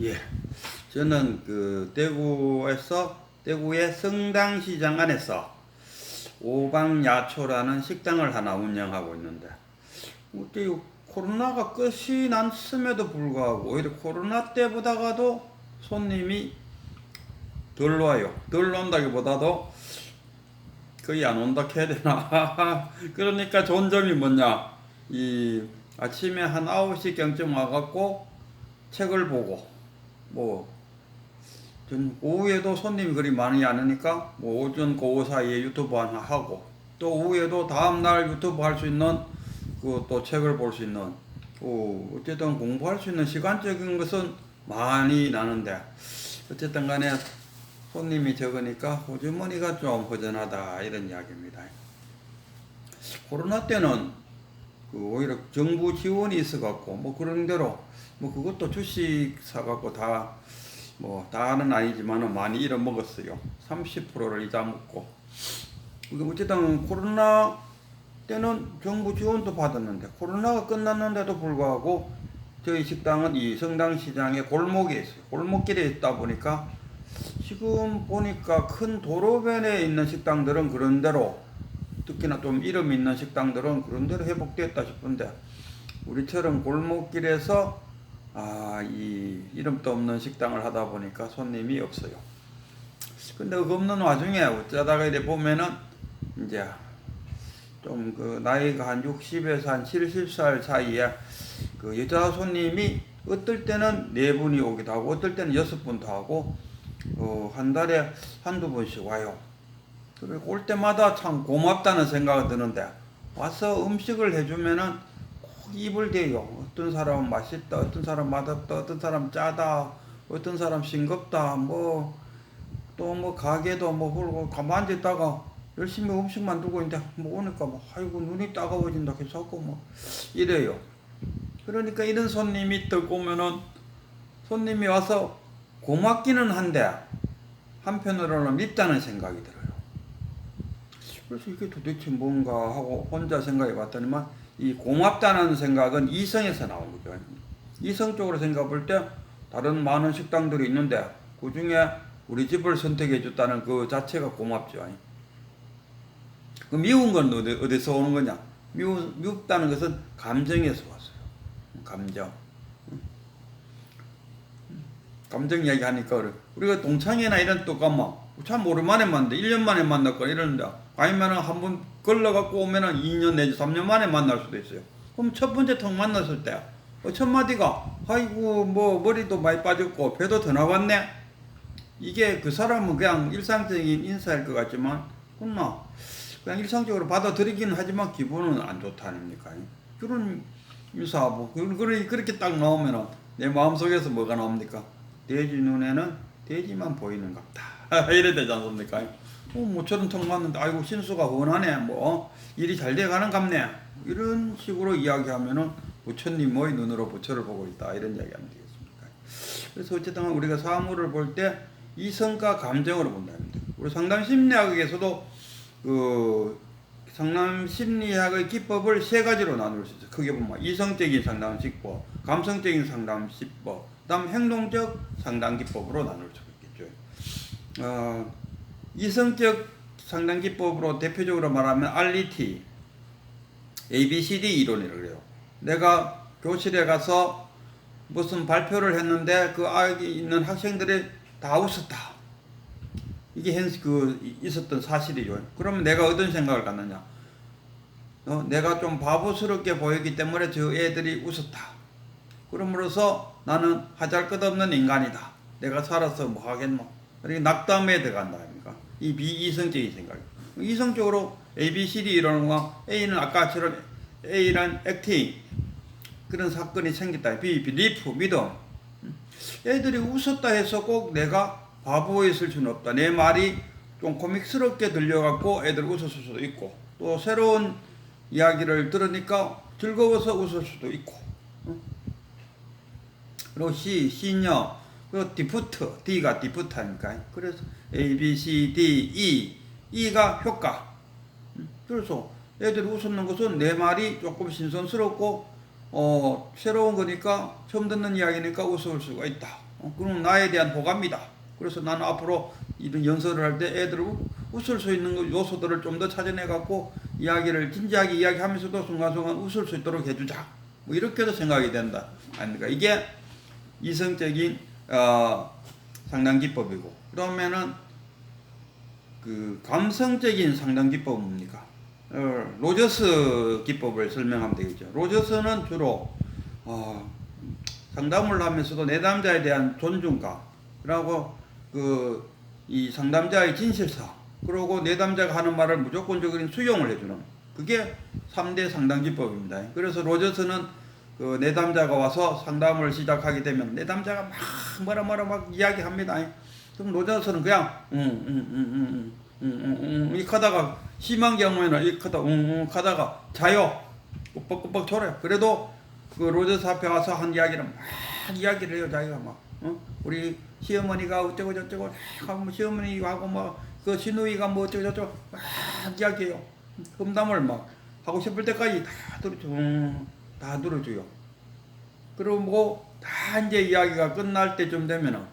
예, 저는 대구의 성당시장 안에서 오방야초라는 식당을 하나 운영하고 있는데, 어때 코로나가 끝이 났음에도 불구하고 오히려 코로나 때보다가도 손님이 덜 와요. 덜 온다기보다도 거의 안 온다 해야 되나? 그러니까 좋은 점이 뭐냐? 이 아침에 한 9시경쯤 와갖고 책을 보고, 뭐 오후에도 손님이 그리 많이 안 오니까 뭐 오전 오후 사이에 유튜브 하나 하고, 또 오후에도 다음날 유튜브 할 수 있는 또 책을 볼 수 있는, 어쨌든 공부할 수 있는 시간적인 것은 많이 나는데, 어쨌든 간에 손님이 적으니까 호주머니가 좀 허전하다 이런 이야기입니다. 코로나 때는 오히려 정부 지원이 있어갖고 뭐 그런 대로 뭐 그것도 주식 사갖고 다는 아니지만은 많이 잃어먹었어요. 30%를 이자 먹고. 어쨌든 코로나 때는 정부 지원도 받았는데, 코로나가 끝났는데도 불구하고 저희 식당은 이 성당시장의 골목에 있어요. 골목길에 있다 보니까 지금 보니까 큰 도로변에 있는 식당들은 그런대로, 특히나 좀 이름 있는 식당들은 그런대로 회복됐다 싶은데, 우리처럼 골목길에서 이 이름도 없는 식당을 하다 보니까 손님이 없어요. 근데 그 없는 와중에 어쩌다가 이래 보면은 이제 좀 나이가 한 60에서 한 70살 사이에 여자 손님이 어떨 때는 4분이 오기도 하고 어떨 때는 6분도 하고 한 달에 한두 번씩 와요. 그리고 올 때마다 참 고맙다는 생각이 드는데, 와서 음식을 해주면은 꼭 입을 대요. 어떤 사람은 맛있다, 어떤 사람 맛없다, 어떤 사람 짜다, 어떤 사람 싱겁다, 또 가게도 홀고 가만히 있다가 열심히 음식 만들고 있는데 오니까 아이고 눈이 따가워진다 해서 이래요. 그러니까 이런 손님이 들고 오면은 손님이 와서 고맙기는 한데 한편으로는 밉다는 생각이 들어요. 그래서 이게 도대체 뭔가 하고 혼자 생각해 봤더니만, 이 고맙다는 생각은 이성에서 나온 거죠. 이성적으로 생각해 볼 때 다른 많은 식당들이 있는데 그 중에 우리 집을 선택해 줬다는 그 자체가 고맙죠. 그 미운 건 어디서 오는 거냐? 미웠다는 것은 감정에서 왔어요. 감정 이야기 하니까 우리가 동창회나 이런 또 가면 참 오랜만에 만났는데 1년 만에 만났거나 이러는데, 아니면은 한 번 걸러갖고 오면은 2년 내지 3년 만에 만날 수도 있어요. 그럼 첫 번째 턱 만났을 때 첫 마디가 아이고 머리도 많이 빠졌고 배도 더 나왔네. 이게 그 사람은 그냥 일상적인 인사일 것 같지만 그냥 일상적으로 받아들이기는 하지만 기분은 안 좋다 아닙니까? 그런 인사 그렇게 딱 나오면은 내 마음속에서 뭐가 나옵니까? 돼지 눈에는 돼지만 보이는갑다. 이래 되지 않습니까? 모처럼 턱 맞는데 아이고 신수가 훤하네, 일이 잘 돼가는 갑네, 이런 식으로 이야기하면은 부처님의 눈으로 부처를 보고 있다, 이런 이야기하면 되겠습니까? 그래서 어쨌든 우리가 사물을 볼 때 이성과 감정으로 본답니다. 우리 상담심리학에서도 상담심리학의 기법을 3가지로 나눌 수 있어요. 크게 보면 이성적인 상담기법, 감성적인 상담기법, 그다음 행동적 상담기법으로 나눌 수 있겠죠. 이성적 상담기법으로 대표적으로 말하면 RET, ABCD 이론이라고 그래요. 내가 교실에 가서 무슨 발표를 했는데 그 아기 있는 학생들이 다 웃었다. 이게 있었던 사실이죠. 그러면 내가 어떤 생각을 갖느냐? 내가 좀 바보스럽게 보이기 때문에 저 애들이 웃었다. 그러므로서 나는 하잘것없는 인간이다. 내가 살아서 뭐 하겠노? 그러니까 낙담에 들어간다 아닙니까? 이 비이성적인 생각. 이성적으로 ABCD 이론과 A는 아까처럼 A는 액팅, 그런 사건이 생겼다. B, belief, 믿음. 애들이 웃었다 해서 꼭 내가 바보였을 수는 없다. 내 말이 좀 코믹스럽게 들려갖고 애들 웃었을 수도 있고, 또 새로운 이야기를 들으니까 즐거워서 웃을 수도 있고. 그리고 C녀, 그리고 디프트, D가 디프트 아닙니까? 그래서 A, B, C, D, E가 효과. 그래서 애들이 웃는 것은 내 말이 조금 신선스럽고 새로운 거니까 처음 듣는 이야기니까 웃을 수가 있다. 그럼 나에 대한 호감이다. 그래서 나는 앞으로 이런 연설을 할 때 애들을 웃을 수 있는 요소들을 좀 더 찾아내 갖고 이야기를 진지하게 이야기하면서도 순간순간 웃을 수 있도록 해주자. 뭐 이렇게도 생각이 된다. 아닙니까? 이게 이성적인 상담 기법이고, 그러면은 그 감성적인 상담 기법은 뭡니까? 로저스 기법을 설명하면 되겠죠. 로저스는 주로 상담을 하면서도 내담자에 대한 존중감, 그리고 이 상담자의 진실성, 그리고 내담자가 하는 말을 무조건적인 수용을 해주는, 그게 3대 상담 기법입니다. 그래서 로저스는 그 내담자가 와서 상담을 시작하게 되면 내담자가 막 뭐라 막 이야기합니다. 그럼 로저스는 그냥 이렇게 하다가, 심한 경우에는 이렇게 하다가 자요. 꾹뻑꾹뻑 졸아요. 그래도 그 로저스 앞에 와서 한 이야기는 막 이야기를 해요. 자기가 막 우리 시어머니가 어쩌고 저쩌고 하고, 시어머니하고 뭐 그 시누이가 뭐 어쩌고 저쩌고 막 이야기해요. 험담을 막 하고 싶을 때까지 다 들어줘. 다 들어줘요. 그리고 뭐 다 이제 이야기가 끝날 때쯤 되면은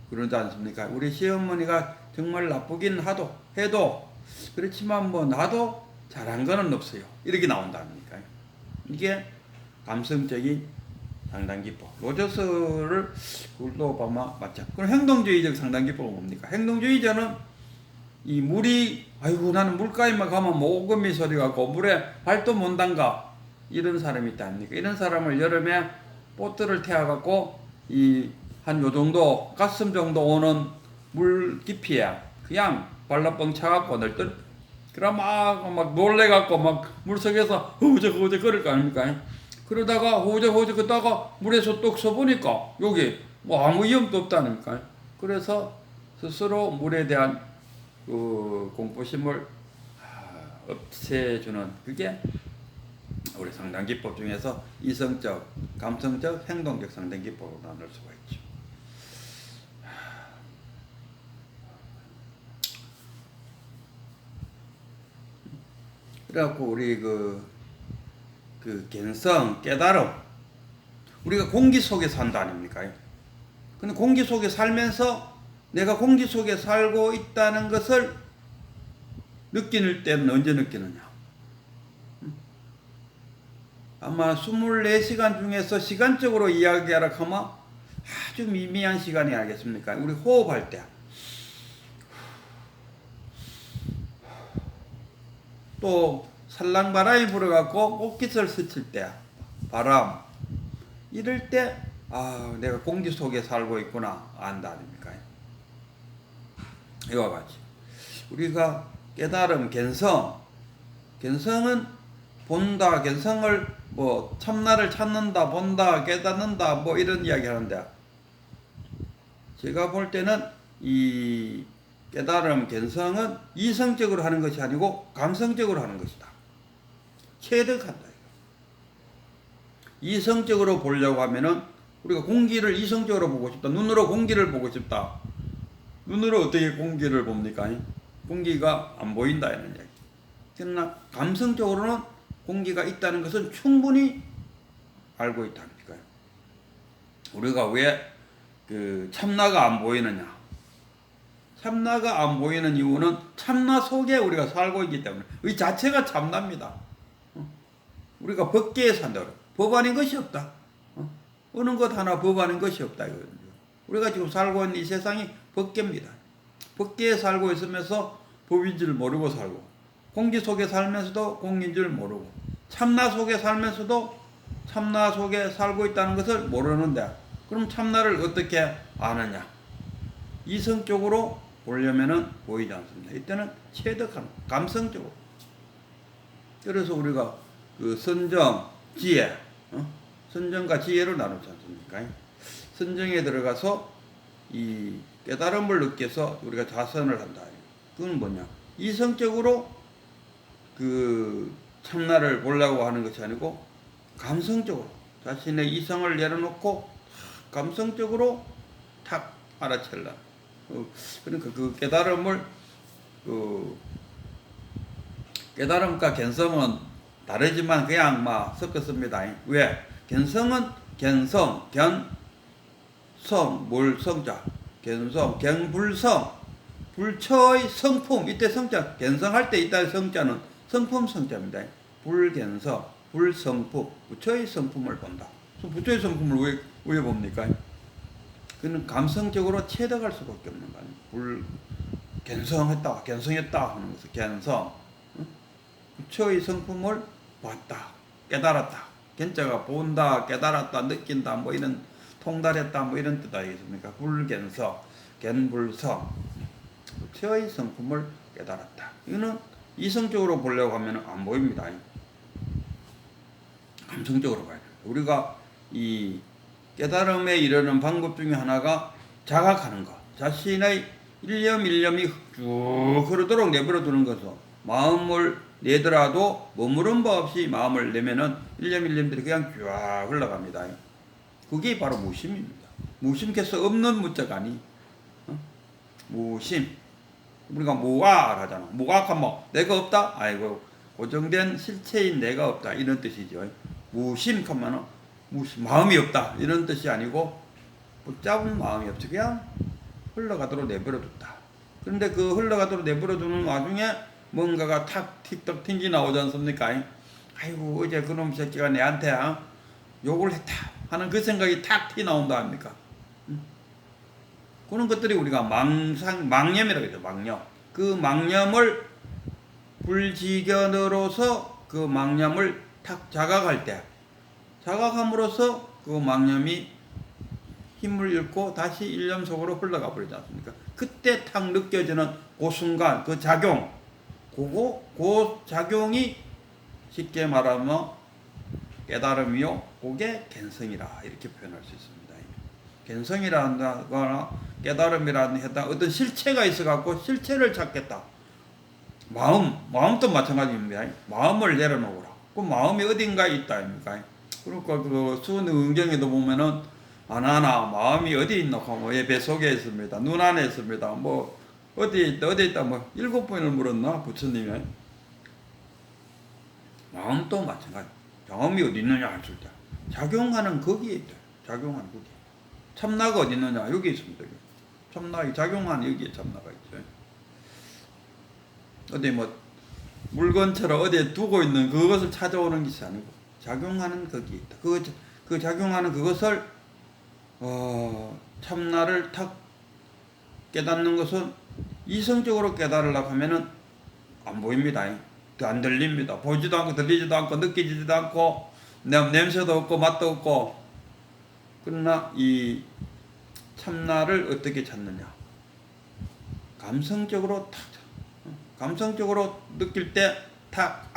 그러지 않습니까? 우리 시어머니가 정말 나쁘긴 해도 그렇지만 뭐 나도 잘한 거는 없어요. 이렇게 나온다니까. 이게 감성적인 상담 기법. 로저스를 그걸로 보면 맞죠. 그럼 행동주의적 상담 기법은 뭡니까? 행동주의자는 이 물이, 아이고 나는 물가에만 가면 뭐 오금이 소리 같고 물에 발도 못 담가, 이런 사람이 있다 아닙니까? 이런 사람을 여름에 보트를 태워갖고 이 한 요 정도 가슴 정도 오는 물 깊이에 그냥 발라뻥 차갖고 널떨, 그럼 막 놀래갖고 막 물속에서 허우적 거릴 거 아닙니까? 그러다가 허우적 걷다가 물에서 뚝 서보니까 여기 뭐 아무 위험도 없다니까. 그래서 스스로 물에 대한 그 공포심을 없애주는, 그게 우리 상담 기법 중에서 이성적, 감성적, 행동적 상담 기법으로 나눌 수가 있죠. 그래갖고 우리 그 견성, 깨달음, 우리가 공기 속에 산다 아닙니까? 근데 공기 속에 살면서 내가 공기 속에 살고 있다는 것을 느낄 때는 언제 느끼느냐? 아마 24시간 중에서 시간적으로 이야기하라 하면 아주 미미한 시간이 알겠습니까? 우리 호흡할 때, 또 살랑바람이 불어갖고 옷깃을 스칠 때, 바람, 이럴 때 내가 공기 속에 살고 있구나 안다 아닙니까? 이와 같이 우리가 깨달음, 견성은 본다, 견성을 뭐 참나를 찾는다, 본다, 깨닫는다, 뭐 이런 이야기 하는데, 제가 볼 때는 이 깨달음, 견성은 이성적으로 하는 것이 아니고 감성적으로 하는 것이다. 체득한다. 이성적으로 보려고 하면은 우리가 공기를 이성적으로 보고 싶다. 눈으로 공기를 보고 싶다. 눈으로 어떻게 공기를 봅니까? 공기가 안 보인다 이런 이야기. 그러나 감성적으로는 공기가 있다는 것은 충분히 알고 있다니까요. 우리가 왜 그 참나가 안 보이느냐? 참나가 안 보이는 이유는 참나 속에 우리가 살고 있기 때문에, 이 자체가 참나입니다. 우리가 법계에 산다. 법 아닌 것이 없다. 어느 것 하나 법 아닌 것이 없다. 우리가 지금 살고 있는 이 세상이 법계입니다. 법계에 살고 있으면서 법인 줄 모르고 살고, 공기 속에 살면서도 공기인 줄 모르고, 참나 속에 살면서도 참나 속에 살고 있다는 것을 모르는데, 그럼 참나를 어떻게 아느냐? 이성적으로 보려면은 보이지 않습니다. 이때는 체득하는, 감성적으로. 그래서 우리가 그 선정, 지혜, 선정과 지혜를 나누지 않습니까? 선정에 들어가서 이 깨달음을 느껴서 우리가 자선을 한다. 그건 뭐냐? 이성적으로 그 참나를 보려고 하는 것이 아니고 감성적으로 자신의 이성을 내려놓고 감성적으로 탁 알아채려. 그러니까 그 깨달음을 깨달음과 견성은 다르지만 그냥 막 섞었습니다. 왜? 갠성은 갠성, 물 성자, 갠성, 갱불성, 불처의 성품. 이때 성자, 갠성할 때 이따 성자는 성품 성자입니다. 불갠성, 불성품, 부처의 성품을 본다. 부처의 성품을 왜 봅니까? 그는 감성적으로 체득할 수밖에 없는 거 아니에요. 갠성했다, 갠성했다 하는 것은 갠성. 부처의 성품을 봤다, 깨달았다. 갠자가 본다, 깨달았다, 느낀다, 뭐 이런 통달했다, 뭐 이런 뜻 아니겠습니까? 불갠성, 갠불성. 부처의 성품을 깨달았다. 이거는 이성적으로 보려고 하면 안 보입니다. 감성적으로 봐야 돼요. 우리가 이 깨달음에 이르는 방법 중에 하나가 자각하는 것. 자신의 일념 일념이 쭉 흐르도록 내버려 두는 것은 마음을 내더라도 머무른 바 없이 마음을 내면은 일념 일념들이 그냥 쭉 흘러갑니다. 그게 바로 무심입니다. 무심께서 없는 무자가 아니. 무심. 우리가 무악 하잖아. 무악하면 뭐 내가 없다? 아이고 고정된 실체인 내가 없다 이런 뜻이죠. 무심하면은 마음이 없다 이런 뜻이 아니고 붙잡은 마음이 없지 그냥 흘러가도록 내버려뒀다. 그런데 그 흘러가도록 내버려두는 와중에 뭔가가 탁 틱떡 튕기 나오지 않습니까? 아이고 어제 그놈 새끼가 내한테 욕을 했다 하는 그 생각이 탁 튀 나온다 합니까? 그런 것들이 우리가 망념이라고 하죠. 망념. 그 망념을 불지견으로서 그 망념을 탁 자각할 때 자각함으로써 그 망념이 힘을 잃고 다시 일념 속으로 흘러가 버리지 않습니까? 그때 탁 느껴지는 그 순간 그 작용 그 작용이 쉽게 말하면 깨달음이요 그게 갠성이라 이렇게 표현할 수 있습니다. 갠성이라 한다거나 깨달음이라는 어떤 실체가 있어 갖고 실체를 찾겠다. 마음도 마찬가지입니다. 마음을 내려놓으라. 그 마음이 어딘가에 있다 아닙니까? 그러니까 그 수능경에도 보면은 아나나 마음이 어디 있노? 뭐 뱃속에 있습니다. 눈 안에 있습니다. 뭐 어디 있다 뭐 7번을 물었나 부처님이. 마음도 마찬가지. 마음이 어디 있느냐 했을 때 작용하는 거기에 있다. 작용하는 거기. 참나가 어디 있느냐 여기 있습니다. 참나가 작용하는 여기에 참나가 있죠. 어디 뭐 물건처럼 어디에 두고 있는 그것을 찾아오는 것이 아니고 작용하는 거기에 있다. 그 작용하는 그것을 참나를 탁 깨닫는 것은 이성적으로 깨달으려고 하면은 안 보입니다. 안 들립니다. 보지도 않고 들리지도 않고 느끼지도 않고 냄새도 없고 맛도 없고. 그러나 이 참나를 어떻게 찾느냐? 감성적으로 느낄 때 탁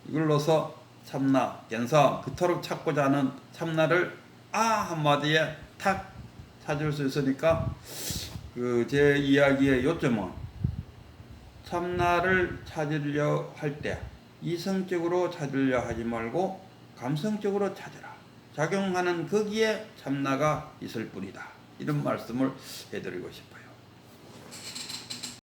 이걸로서 참나, 갠성 그토록 찾고자 하는 참나를 한마디에 탁 찾을 수 있으니까 제 이야기의 요점은 참나를 찾으려 할 때 이성적으로 찾으려 하지 말고 감성적으로 찾으라. 작용하는 거기에 참나가 있을 뿐이다. 이런 말씀을 해드리고 싶어요.